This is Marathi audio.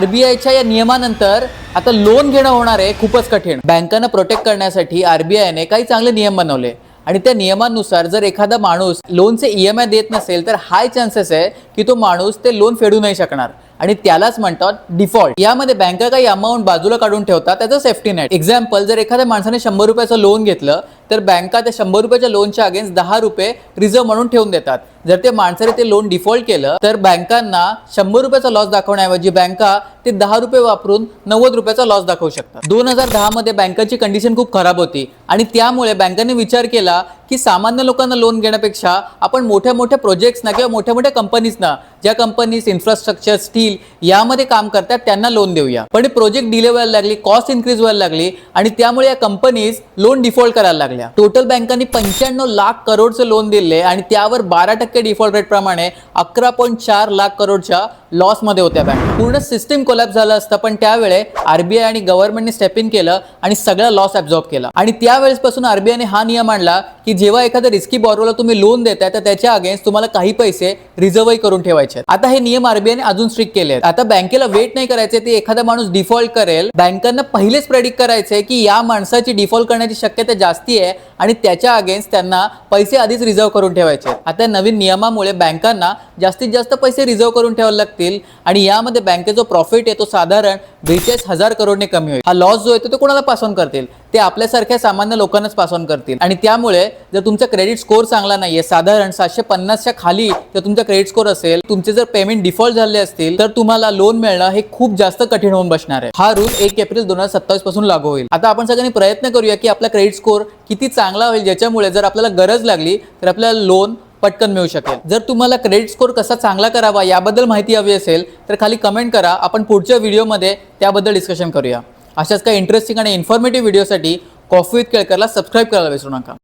आरबीआयच्या या नियमानंतर आता लोन घेणं होणार आहे खूपच कठीण। बँकांना प्रोटेक्ट करण्यासाठी आरबीआयने काही चांगले नियम बनवले आणि त्या नियमांनुसार जर एखादा माणूस लोनचे ईएमआय देत नसेल तर हाय चान्सेस आहे की तो माणूस ते लोन फेडू नाही शकणार आणि त्यालाच म्हणतात डिफॉल्ट। यामध्ये बँका काही अमाउंट बाजूला काढून ठेवतात त्याचं सेफ्टी नेट। एक्झाम्पल, जर एखाद्या माणसाने 100 रुपयाचं लोन घेतलं तर बँका त्या 100 रुपयाच्या लोनच्या अगेन्स्ट 10 रुपये रिझर्व्ह म्हणून ठेवून देतात। जर ते माणसाने ते लोन डिफॉल्ट केलं तर बँकांना 100 रुपयाचा लॉस दाखवण्याऐवजी बँका ते 10 रुपये वापरून 90 रुपयाचा लॉस दाखवू शकतात। 2010 मध्ये बँकांची कंडिशन खूप खराब होती आणि त्यामुळे बँकांनी विचार केला की सामान्य लोकांना लोन घेण्यापेक्षा आपण मोठ्या मोठ्या प्रोजेक्ट्सना किंवा मोठ्या मोठ्या कंपनीजना, ज्या कंपनीज इन्फ्रास्ट्रक्चर, स्टील यामध्ये काम करतात त्यांना लोन देऊया। पण प्रोजेक्ट डिले व्हायला लागली, कॉस्ट इन्क्रीज व्हायला लागली आणि त्यामुळे या कंपनीज लोन डिफॉल्ट करायला लागल्या। टोटल बँकांनी 95 लाख करोडचे लोन दिले आणि त्यावर 12% डिफॉल्ट रेट प्रमाणे 11.4 लाख करोडच्या लॉस मध्ये होत्या बँक। पूर्ण सिस्टीम कोलॅप्स झालं असतं, पण त्यावेळे आरबीआय आणि गव्हर्नमेंटने स्टेप इन केलं आणि सगळा लॉस ॲब्झॉर्ब केला। आणि त्यावेळेसपासून आरबीआयने हा नियम आणला की जेव्हा एखाद्या रिस्की बॉरोला तुम्ही लोन देताय तर त्याच्या अगेन्स्ट तुम्हाला काही पैसे रिझर्व्ह करून ठेवायचे। आता हे नियम आरबीआयने अजून स्ट्रिक्ट केले आहेत। आता बँकेला वेट नाही करायचे ते एखादा माणूस डिफॉल्ट करेल, बँकांना पहिलेच प्रेडिक्ट करायचे की या माणसाची डिफॉल्ट करण्याची शक्यता जास्ती आहे आणि त्याच्या अगेन्स्ट त्यांना पैसे आधीच रिझर्व्ह करून ठेवायचे। आता नवीन नियमामुळे बँकांना जास्तीत जास्त पैसे रिझर्व्ह करून ठेवावे लागतील आणि यामध्ये बँकेचा प्रॉफिट आहे तो साधारण 42,000 करोडने कमी होईल। हा लॉस जो आहे तो कोणाला पास ऑन करतील? ते आपल्यासारख्या सामान्य लोकांनाच पास ऑन करतील। आणि त्यामुळे जर तुमचा क्रेडिट स्कोर चांगला नाहीये, साधारण 750च्या खाली जर तुमचा क्रेडिट स्कोर असेल, तुमचे जर पेमेंट डिफॉल्ट झाले असतील तर तुम्हाला लोन मिळणं हे खूप जास्त कठीण होऊन बसणार आहे। हा रूल 1 एप्रिल 2027 पासून लागू होईल। आता आपण सगळ्यांनी प्रयत्न करूया की आपला क्रेडिट स्कोर किती चांगला होईल, ज्याच्यामुळे जर आपल्याला गरज लागली तर आपल्याला लोन पटकन मिळू शकेल। जर तुम्हाला क्रेडिट स्कोर कसा चांगला करावा याबद्दल माहिती हवी असेल तर खाली कमेंट करा, आपण पुढच्या व्हिडिओमध्ये त्याबद्दल डिस्कशन करूया। अशाच काही इंटरेस्टिंग आणि इन्फॉर्मेटिव्ह व्हिडिओसाठी कॉफी विथ केळकरला सबस्क्राइब करायला विसरू नका।